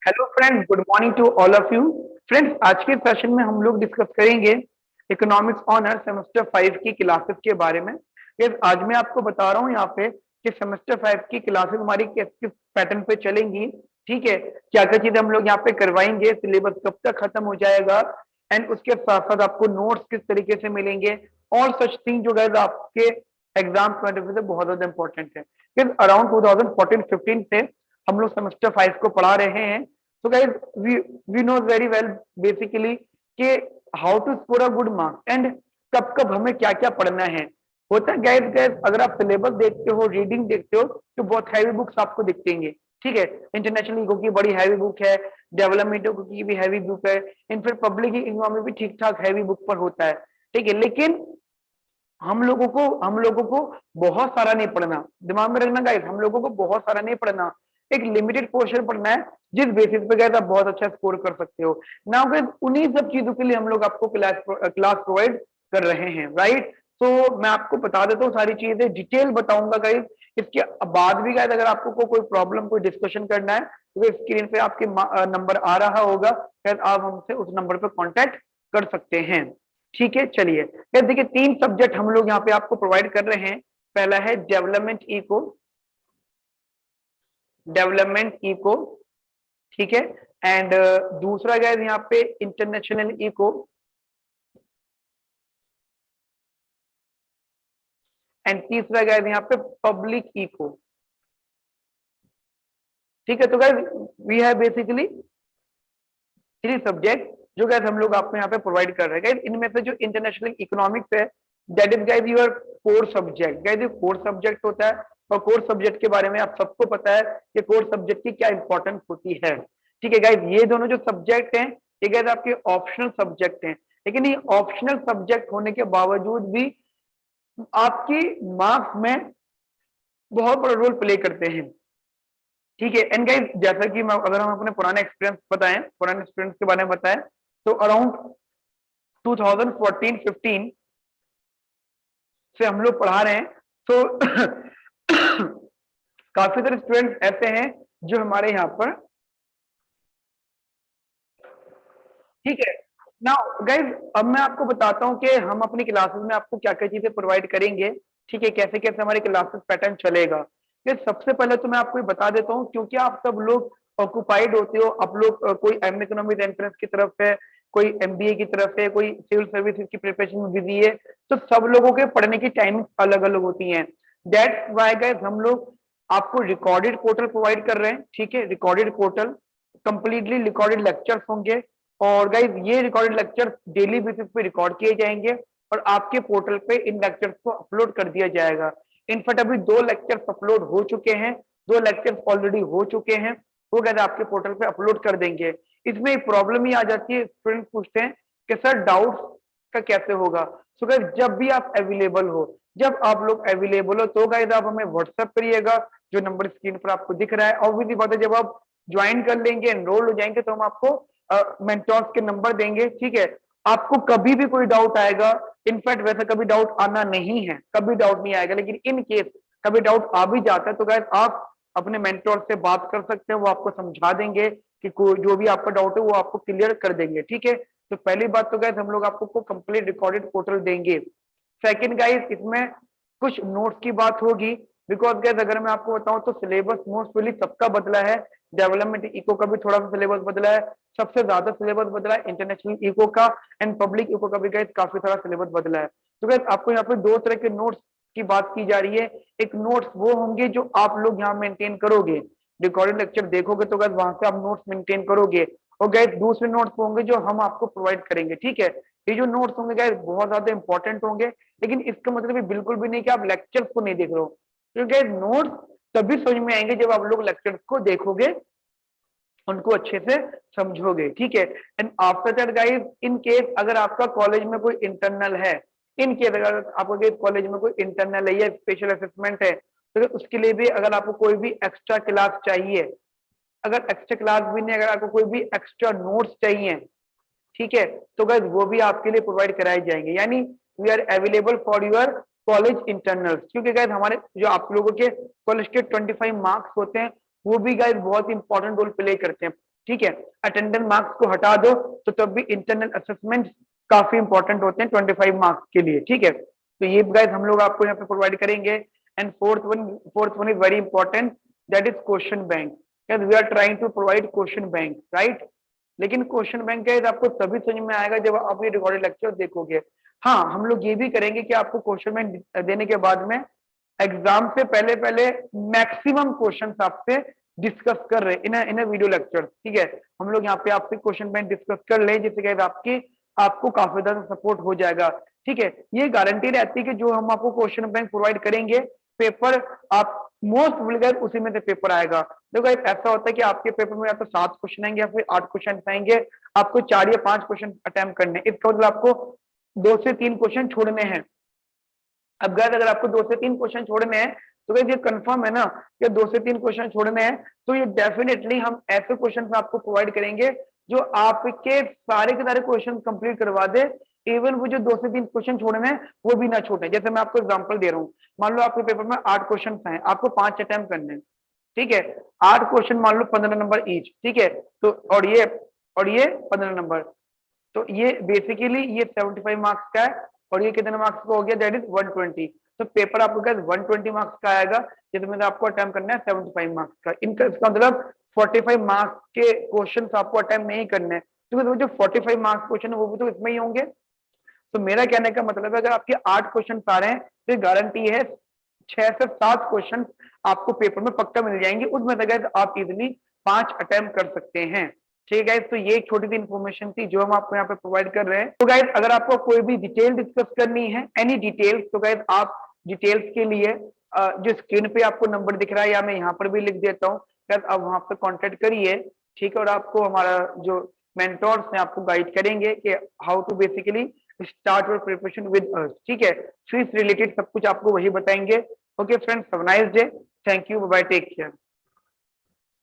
Hello friends, good morning to all of you. Friends, आज के session में हम लोग डिस्कस करेंगे इकोनॉमिक्स ऑनर सेमेस्टर 5 की क्लासेस के बारे में। Yes, आज मैं आपको बता रहा हूँ यहाँ पे कि सेमेस्टर 5 की क्लासेस हमारी किस किस पैटर्न पे चलेंगी। ठीक है, क्या क्या चीजें हम लोग यहाँ पे करवाएंगे, सिलेबस कब तक खत्म हो जाएगा, एंड उसके साथ साथ आपको नोट्स किस तरीके से मिलेंगे, और सच थिंग जो गाइस आपके एग्जाम पॉइंट ऑफ व्यू से बहुत ज्यादा इंपॉर्टेंट है। अराउंड 2014-15 से हम लोग सेमेस्टर 5 को पढ़ा रहे हैं। So guys, we know very well basically कि how to score a good mark and कब कब हमें क्या क्या पढ़ना है। होता है गाइस, अगर आप सिलेबस देखते हो, रीडिंग देखते हो, तो बहुत हैवी बुक्स आपको दिखेंगे। ठीक है, इंटरनेशनल इको की बड़ी हैवी बुक है, डेवलपमेंट इको की भी हैवी बुक है, इनफैक्ट पब्लिक इकोनॉमी में भी ठीक ठाक हैवी बुक पर होता है। ठीक है, लेकिन हम लोगों को बहुत सारा नहीं पढ़ना, दिमाग में रखना गाइस, हम लोगों को बहुत सारा नहीं पढ़ना, एक लिमिटेड पोर्शन पढ़ना है, जिस बेसिस पे गाइस आप बहुत अच्छा स्कोर कर सकते हो। नाउ गाइस, उन्हीं सब चीजों के लिए हम लोग आपको क्लास प्रोवाइड कर रहे हैं, राइट। तो मैं आपको बता देता हूँ, सारी चीजें डिटेल बताऊंगा गाइस। इसके बाद भी गाइस अगर आपको कोई प्रॉब्लम, कोई डिस्कशन करना है, तो स्क्रीन पे आपके नंबर आ रहा होगा, शायद आप हमसे उस नंबर पे कांटेक्ट कर सकते हैं। ठीक है, चलिए यार, देखिए 3 सब्जेक्ट हम लोग यहाँ पे आपको प्रोवाइड कर रहे हैं। पहला है डेवलपमेंट इको, डेवलपमेंट इको, ठीक है, एंड दूसरा गाइस यहाँ पे इंटरनेशनल इको, एंड तीसरा गाइस यहाँ पे पब्लिक इको। ठीक है, तो guys we have basically 3 subject जो गाइस हम लोग आपको यहाँ पे प्रोवाइड कर रहे हैं। गाइस इनमें से जो इंटरनेशनल इकोनॉमिक्स है, that is guys your core subject. Guys ये कोर सब्जेक्ट होता है, और कोर सब्जेक्ट के बारे में आप सबको पता है कि कोर सब्जेक्ट की क्या इंपॉर्टेंस होती है। ठीक है गाइस, ये दोनों जो सब्जेक्ट हैं, ये गाइस आपके ऑप्शनल सब्जेक्ट हैं, लेकिन ये ऑप्शनल सब्जेक्ट होने के बावजूद भी आपकी मार्क्स में बहुत बड़ा रोल प्ले करते हैं। ठीक है, एंड गाइस जैसा कि मैं, अगर हम अपने पुराने एक्सपीरियंस बताएं, पुराने एक्सपीरियंस के बारे में बताएं, तो अराउंड 2014-15 से हम लोग पढ़ा रहे हैं। तो काफी सारे स्टूडेंट्स ऐसे हैं जो हमारे यहाँ पर, ठीक है। नाउ गाइज, अब मैं आपको बताता हूँ कि हम अपनी क्लासेस में आपको क्या क्या चीजें प्रोवाइड करेंगे। ठीक है, कैसे कैसे हमारी क्लासेस पैटर्न चलेगा। ये सबसे पहले तो मैं आपको ये बता देता हूँ, क्योंकि आप सब लोग ऑक्युपाइड होते हो, आप लोग कोई एम इकोनॉमिक्स एंट्रेंस की तरफ है, कोई एमबीए की तरफ है, कोई सिविल सर्विसेज की प्रिपरेशन में बिजी है, तो सब लोगों के पढ़ने की टाइमिंग अलग अलग होती है। दैट्स वाई गाइज हम लोग आपको रिकॉर्डेड पोर्टल प्रोवाइड कर रहे हैं। ठीक है, recorded portal, completely recorded lectures होंगे, और गाइज ये रिकॉर्डेड लेक्चर डेली बेसिस पे रिकॉर्ड किए जाएंगे और आपके पोर्टल पे इन लेक्चर्स को अपलोड कर दिया जाएगा। इनफैक्ट अभी 2 लेक्चर्स अपलोड हो चुके हैं, 2 लेक्चर्स ऑलरेडी हो चुके हैं, वो गाइज आपके पोर्टल पे अपलोड कर देंगे। इसमें एक प्रॉब्लम ही आ जाती है, स्टूडेंट पूछते हैं कि सर डाउट्स का कैसे होगा। सो गाइज जब भी आप अवेलेबल हो, जब आप लोग अवेलेबल हो, तो गाइज आप हमें व्हाट्सएप करिएगा, जो नंबर स्क्रीन पर आपको दिख रहा है। ऑब्वियसली बात है, जब आप ज्वाइन कर लेंगे, एनरोल हो जाएंगे, तो हम आपको मेंटोर्स के नंबर देंगे। ठीक है, आपको कभी भी कोई डाउट आएगा, इनफैक्ट वैसे कभी डाउट आना नहीं है, कभी डाउट नहीं आएगा, लेकिन इन केस कभी डाउट आ भी जाता है, तो गाइस आप अपने मेंटोर से बात कर सकते हैं, वो आपको समझा देंगे कि जो भी आपका डाउट है वो आपको क्लियर कर देंगे। ठीक है, तो पहली बात तो गाइस हम लोग आपको कंप्लीट रिकॉर्डेड पोर्टल देंगे। सेकंड गाइस, इसमें कुछ नोट्स की बात होगी, बिकॉज गाइस अगर मैं आपको बताऊं तो सिलेबस मोस्टली सबका बदला है। डेवलपमेंट इको का भी थोड़ा सा सिलेबस बदला है, सबसे ज्यादा सिलेबस बदला है इंटरनेशनल इको का, एंड पब्लिक इको का भी गाइस काफी सारा सिलेबस बदला है। तो गाइस आपको यहाँ पे 2 तरह के नोट्स की बात की जा रही है। एक नोट्स वो होंगे जो आप लोग यहाँ मेंटेन करोगे, रिकॉर्डेड लेक्चर देखोगे तो गाइस वहां से आप नोट्स मेंटेन करोगे, और गाइस दूसरे नोट्स होंगे जो हम आपको प्रोवाइड करेंगे। ठीक है, ये जो नोट्स होंगे गाइस बहुत ज्यादा इंपॉर्टेंट होंगे, लेकिन इसका मतलब ये बिल्कुल भी नहीं कि आप लेक्चर्स को नहीं देख रहे हो, क्योंकि नोट्स तभी समझ में आएंगे जब आप लोग लेक्चर्स को देखोगे, उनको अच्छे से समझोगे। ठीक है, and after that guys, in case अगर आपका कॉलेज में कोई इंटरनल है, इन केस अगर आपके कॉलेज में कोई इंटरनल है या स्पेशल असेसमेंट है, तो उसके लिए भी अगर आपको कोई भी एक्स्ट्रा क्लास चाहिए, अगर एक्स्ट्रा क्लास भी नहीं, अगर आपको कोई भी एक्स्ट्रा नोट्स चाहिए, ठीक है, तो गाइस वो भी आपके लिए प्रोवाइड कराए जाएंगे। यानी we are available for your college internals, क्योंकि गाइस हमारे जो आप लोगों के कॉलेज के 25 मार्क्स होते हैं, वो भी गाइस बहुत इंपॉर्टेंट रोल प्ले करते हैं। ठीक है। अटेंडेंस मार्क्स को हटा दो तो तब भी इंटरनल असेसमेंट काफी इंपॉर्टेंट होते हैं 25 मार्क्स के लिए, ठीक है। तो ये गाइस हम लोग आपको यहाँ पे प्रोवाइड करेंगे। And fourth one is very important, that is question bank. We are trying to provide question bank, right. लेकिन क्वेश्चन बैंक गाइस आपको तभी समझ में आएगा जब आप ये रिकॉर्डेड लेक्चर देखोगे। हाँ, हम लोग ये भी करेंगे कि आपको क्वेश्चन बैंक देने के बाद में एग्जाम से पहले पहले मैक्सिमम क्वेश्चन आपसे डिस्कस कर रहे इन वीडियो लेक्चर, ठीक है। हम लोग यहाँ पे आपसे क्वेश्चन बैंक डिस्कस कर ले, जिससे क्या आपकी आपको काफी ज्यादा सपोर्ट हो जाएगा, ठीक है। ये गारंटी रहती है कि जो हम आपको क्वेश्चन बैंक प्रोवाइड करेंगे, पेपर आप मोस्ट प्रोबेबली उसी में से पेपर आएगा। देखो ऐसा होता है कि आपके पेपर में या तो 7 क्वेश्चन आएंगे या फिर 8 क्वेश्चन आएंगे, आपको 4 या 5 क्वेश्चन अटेम्प्ट करने, इसका मतलब आपको 2 से 3 क्वेश्चन छोड़ने हैं। अब गाइस अगर आपको 2 से 3 क्वेश्चन छोड़ने हैं तो गाइस ये कंफर्म है ना कि 2 से 3 क्वेश्चन छोड़ने हैं, तो ये डेफिनेटली हम ऐसे क्वेश्चन आपको प्रोवाइड करेंगे जो आपके सारे के सारे क्वेश्चन कंप्लीट करवा दे। इवन वो जो 2 से 3 क्वेश्चन छोड़ने हैं वो भी ना छोड़े। जैसे मैं आपको एग्जांपल दे रहा हूँ, मान लो आपके पेपर में 8 क्वेश्चन हैं, आपको 5 अटेम्प्ट करने हैं, ठीक है। 8 क्वेश्चन मान लो 15 नंबर ईच, ठीक है। तो और ये 15 नंबर, तो ये बेसिकली ये 75 मार्क्स का है और ये कितने मार्क्स का हो गया, दैट इज 120। तो पेपर आपको क्या 120 मार्क्स का आएगा, जिसमें आपको अटेम्प्ट करना है 75 मार्क्स का। इनका इसका मतलब 45 मार्क्स के क्वेश्चन आपको अटेम्प्ट नहीं करने हैं, क्योंकि वो जो 45 मार्क्स क्वेश्चन है वो भी तो इसमें ही होंगे। तो मेरा कहने का मतलब है अगर आपके 8 क्वेश्चन आ रहे हैं तो गारंटी है 6 से 7 क्वेश्चन आपको पेपर में पक्का मिल जाएंगे, उसमें अगर आप इजिली 5 अटेम्प्ट कर सकते हैं, ठीक है। तो ये एक छोटी सी इन्फॉर्मेशन थी जो हम आपको यहाँ पे प्रोवाइड कर रहे हैं। तो गाइस अगर आपको कोई भी डिटेल डिस्कस करनी है, एनी डिटेल्स, तो गाइस आप डिटेल्स के लिए जो स्क्रीन पे आपको नंबर दिख रहा है या मैं यहाँ पर भी लिख देता हूँ, गाइस आप वहां पे कांटेक्ट करिए, ठीक है। और आपको हमारा जो मेंटोर्स हैं आपको गाइड करेंगे कि how to basically start your preparation with us, ठीक है। फीस रिलेटेड सब कुछ आपको वही बताएंगे। Okay friends, have a nice day, thank you, bye bye, take care.